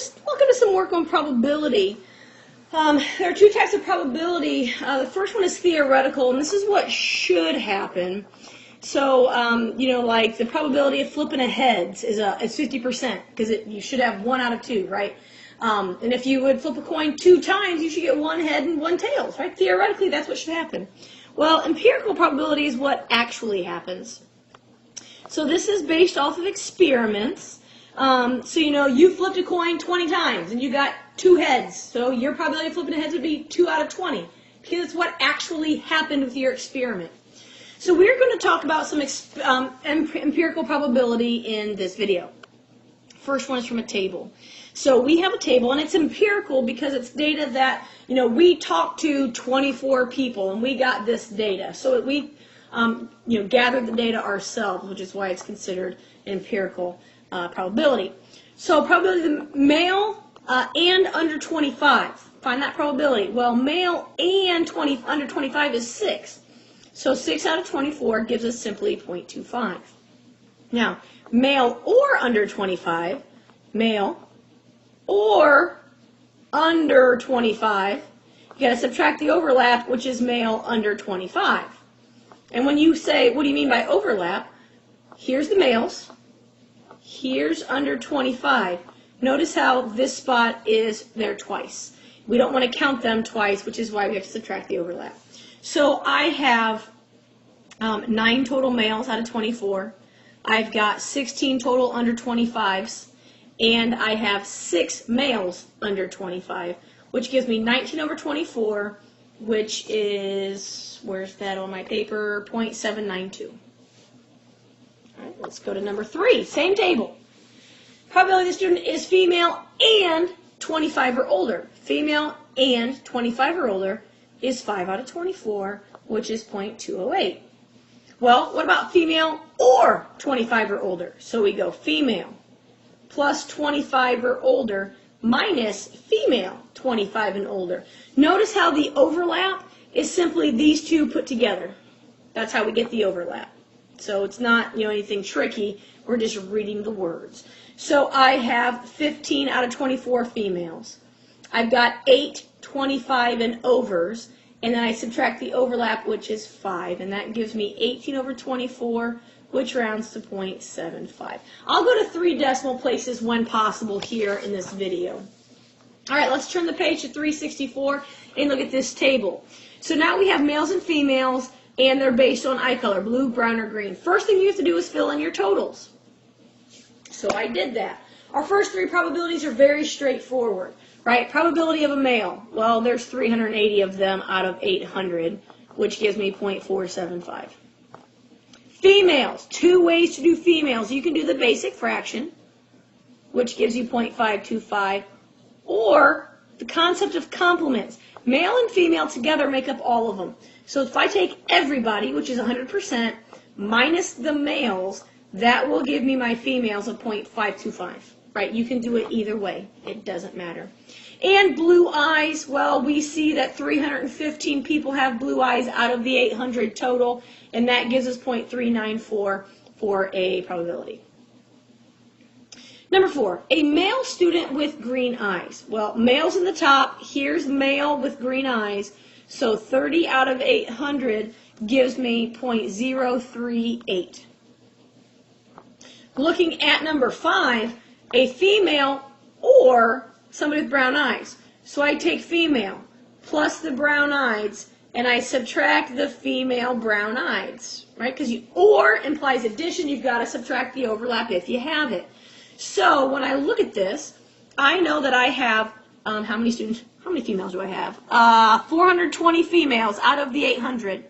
just look into some work on probability. There are two types of probability. The first one is theoretical, and this is what should happen. So, like the probability of flipping a heads is 50%, because you should have 1 out of 2, right? And if you would flip a coin 2 times, you should get 1 head and 1 tails, right? Theoretically, that's what should happen. Well, empirical probability is what actually happens. So this is based off of experiments. You flipped a coin 20 times, and you got 2 heads. So your probability of flipping a heads would be 2 out of 20, because it's what actually happened with your experiment. So we're going to talk about some empirical probability in this video. First one is from a table. So we have a table, and it's empirical because it's data that, we talked to 24 people, and we got this data. So we, gathered the data ourselves, which is why it's considered empirical probability. So probability of the male and under 25. Find that probability. Well, male and under 25 is 6. So 6 out of 24 gives us simply 0.25. Now, male or under 25, male or under 25, you got to subtract the overlap, which is male under 25. And when you say, what do you mean by overlap? Here's the males. Here's under 25. Notice how this spot is there twice. We don't want to count them twice, which is why we have to subtract the overlap. So I have 9 total males out of 24. I've got 16 total under 25s. And I have 6 males under 25, which gives me 19 over 24, which is, where's that on my paper, 0.792. All right, let's go to number 3, same table. Probability the student is female and 25 or older. Female and 25 or older is 5 out of 24, which is 0.208. Well, what about female or 25 or older? So we go female plus 25 or older minus female 25 and older. Notice how the overlap is simply these two put together. That's how we get the overlap. So it's not, anything tricky. We're just reading the words. So I have 15 out of 24 females. I've got 8 25 and overs, and then I subtract the overlap, which is 5, and that gives me 18 over 24, which rounds to 0.75. I'll go to 3 decimal places when possible here in this video. All right, let's turn the page to 364 and look at this table. So now we have males and females, and they're based on eye color, blue, brown, or green. First thing you have to do is fill in your totals. So I did that. Our first 3 probabilities are very straightforward, right? Probability of a male. Well, there's 380 of them out of 800, which gives me 0.475. Females, 2 ways to do females. You can do the basic fraction, which gives you 0.525, or the concept of complements. Male and female together make up all of them. So if I take everybody, which is 100%, minus the males, that will give me my females of 0.525, right? You can do it either way. It doesn't matter. And blue eyes, well, we see that 315 people have blue eyes out of the 800 total, and that gives us 0.394 for a probability. Number 4, a male student with green eyes. Well, male's in the top. Here's male with green eyes. So 30 out of 800 gives me 0.038. Looking at number 5, a female or somebody with brown eyes. So I take female plus the brown eyes, and I subtract the female brown eyes, right? Because or implies addition. You've got to subtract the overlap if you have it. So when I look at this, I know that I have, how many females do I have? 420 females out of the 800.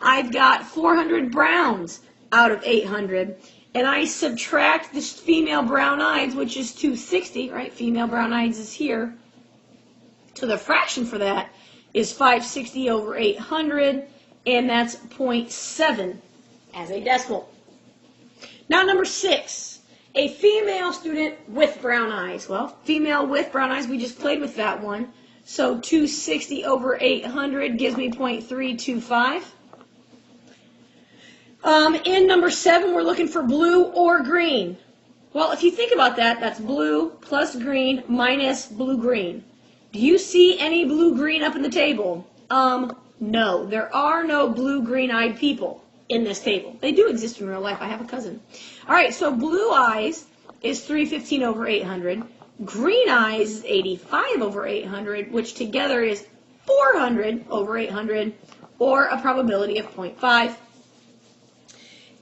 I've got 400 browns out of 800. And I subtract this female brown eyes, which is 260, right? Female brown eyes is here. So the fraction for that is 560 over 800, and that's 0.7 as a decimal. Now number 6, a female student with brown eyes. Well, female with brown eyes, we just played with that one. So 260 over 800 gives me 0.325. In number 7, we're looking for blue or green. Well, if you think about that, that's blue plus green minus blue-green. Do you see any blue-green up in the table? No. There are no blue-green-eyed people in this table. They do exist in real life. I have a cousin. All right, so blue eyes is 315 over 800. Green eyes is 85 over 800, which together is 400 over 800, or a probability of 0.5.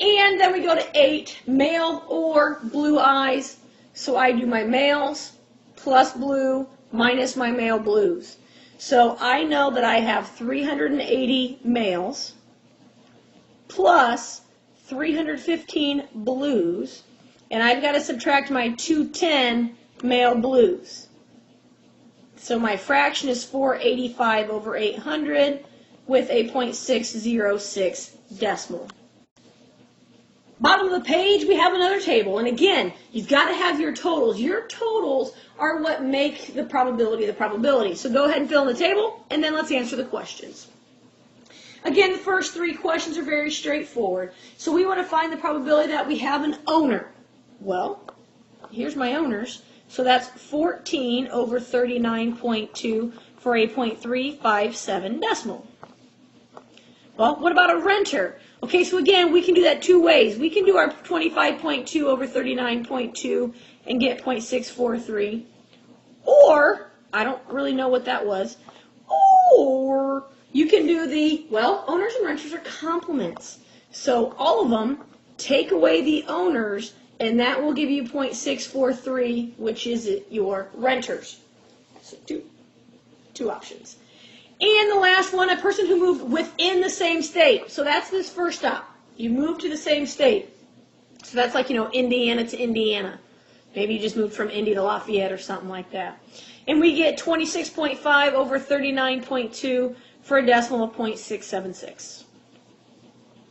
And then we go to 8, male or blue eyes. So I do my males plus blue minus my male blues. So I know that I have 380 males plus 315 blues, and I've got to subtract my 210 male blues. So my fraction is 485 over 800 with a 0.606 decimal. Bottom of the page, we have another table. And again, you've got to have your totals. Your totals are what make the probability the probability. So go ahead and fill in the table, and then let's answer the questions. Again, the first 3 questions are very straightforward. So we want to find the probability that we have an owner. Well, here's my owners. So that's 14 over 39.2 for a 0.357 decimal. Well, what about a renter? Okay, so again, we can do that 2 ways. We can do our 25.2 over 39.2 and get 0.643. Or, I don't really know what that was, or you can do the, well, owners and renters are complements. So all of them, take away the owners, and that will give you 0.643, which is your renters. So two options. And the last one, a person who moved within the same state. So that's this first stop. You move to the same state. So that's like, Indiana to Indiana. Maybe you just moved from Indy to Lafayette or something like that. And we get 26.5 over 39.2 for a decimal of 0.676.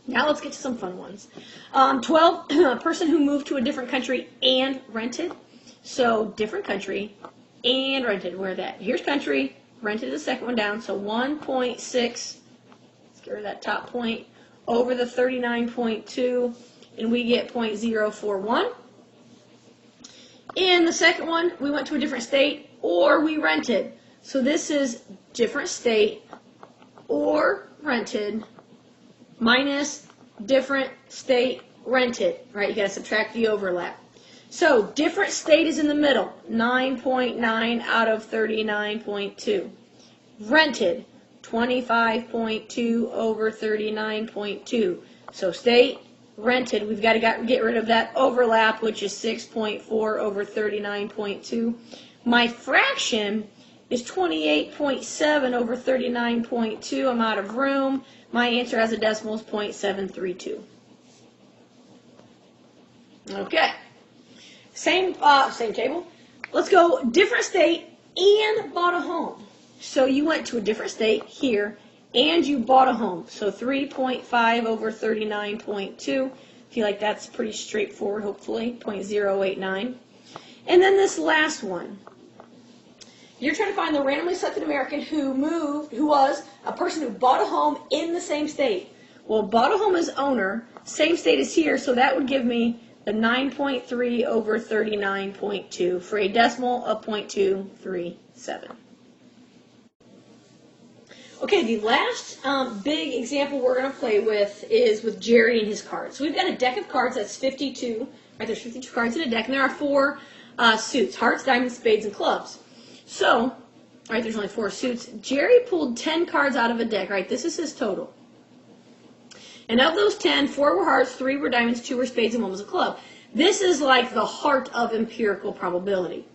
Now let's get to some fun ones. 12, a person who moved to a different country and rented. So different country and rented. Where that? Here's country. Rented the second one down, so 1.6, let's get rid of that top point, over the 39.2, and we get 0.041. In the second one, we went to a different state, or we rented. So this is different state, or rented, minus different state rented, right? You got to subtract the overlap. So different state is in the middle, 9.9 out of 39.2. Rented, 25.2 over 39.2. So state, rented, we've got to get rid of that overlap, which is 6.4 over 39.2. My fraction is 28.7 over 39.2. I'm out of room. My answer as a decimal is 0.732. Okay. Same table. Let's go different state and bought a home. So you went to a different state here and you bought a home. So 3.5 over 39.2. I feel like that's pretty straightforward, hopefully, 0.089. And then this last one. You're trying to find the randomly selected American who was a person who bought a home in the same state. Well, bought a home as owner, same state as here, so that would give me the 9.3 over 39.2 for a decimal of 0.237. Okay, the last big example we're going to play with is with Jerry and his cards. So we've got a deck of cards that's 52. Right, there's 52 cards in a deck, and there are 4 suits: hearts, diamonds, spades, and clubs. So, right, there's only 4 suits. Jerry pulled 10 cards out of a deck, right? This is his total. And of those 10, 4 were hearts, 3 were diamonds, 2 were spades, and 1 was a club. This is like the heart of empirical probability.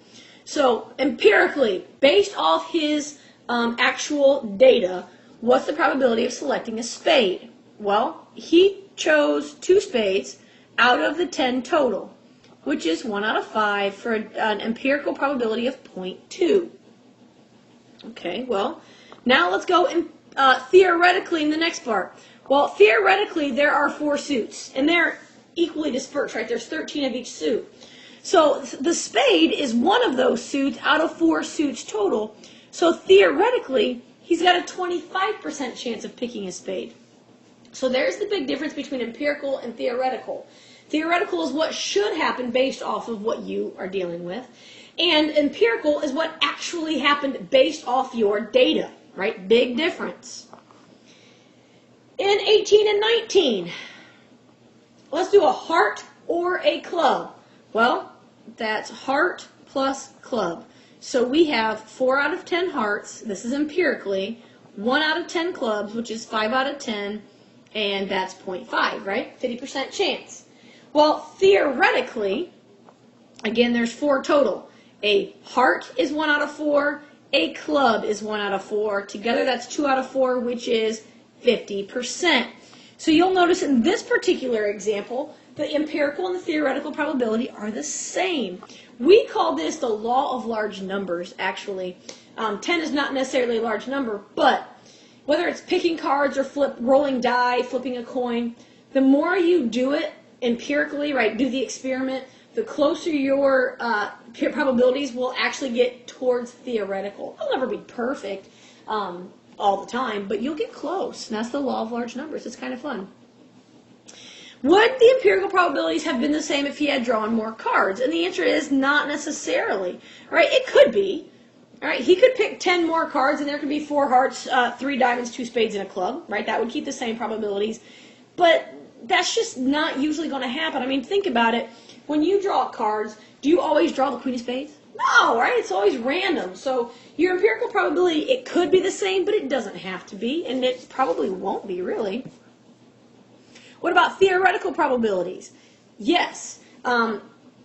So, empirically, based off his actual data, what's the probability of selecting a spade? Well, he chose 2 spades out of the 10 total, which is 1 out of 5 for an empirical probability of 0.2. Okay, well, now let's go theoretically in the next part. Well, theoretically, there are 4 suits, and they're equally dispersed, right? There's 13 of each suit. So the spade is one of those suits out of 4 suits total. So theoretically, he's got a 25% chance of picking a spade. So there's the big difference between empirical and theoretical. Theoretical is what should happen based off of what you are dealing with. And empirical is what actually happened based off your data, right? Big difference. In 18 and 19, let's do a heart or a club. Well, that's heart plus club. So we have 4 out of 10 hearts, this is empirically, 1 out of 10 clubs, which is 5 out of 10, and that's 0.5, right? 50% chance. Well, theoretically, again, there's 4 total. A heart is 1 out of 4, a club is 1 out of 4. Together, that's 2 out of 4, which is 50%. So you'll notice in this particular example, the empirical and the theoretical probability are the same. We call this the law of large numbers, actually. 10 is not necessarily a large number, but whether it's picking cards or rolling die, flipping a coin, the more you do it empirically, right, do the experiment, the closer your probabilities will actually get towards theoretical. It'll never be perfect all the time, but you'll get close. And that's the law of large numbers. It's kind of fun. Would the empirical probabilities have been the same if he had drawn more cards? And the answer is not necessarily. Right? It could be. All right, he could pick 10 more cards, and there could be 4 hearts, 3 diamonds, 2 spades, and a club. Right? That would keep the same probabilities. But that's just not usually going to happen. I mean, think about it. When you draw cards, do you always draw the queen of spades? No, right? It's always random. So your empirical probability, it could be the same, but it doesn't have to be, and it probably won't be, really. What about theoretical probabilities? Yes.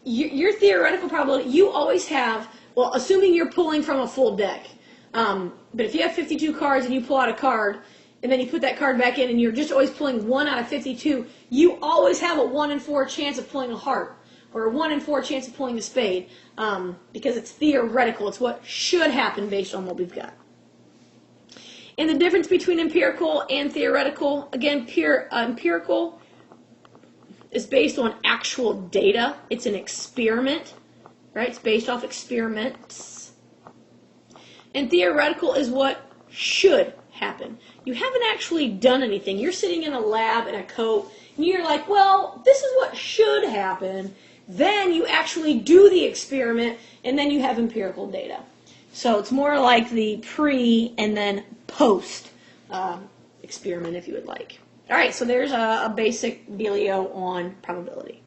Your theoretical probability, you always have, well, assuming you're pulling from a full deck, but if you have 52 cards and you pull out a card, and then you put that card back in and you're just always pulling 1 out of 52, you always have a 1 in 4 chance of pulling a heart, or a 1 in 4 chance of pulling a spade, because it's theoretical. It's what should happen based on what we've got. And the difference between empirical and theoretical, again, empirical is based on actual data. It's an experiment, right? It's based off experiments. And theoretical is what should happen. You haven't actually done anything. You're sitting in a lab in a coat, and you're like, well, this is what should happen. Then you actually do the experiment, and then you have empirical data. So it's more like the pre and then post experiment, if you would like. All right, so there's a basic dealio on probability.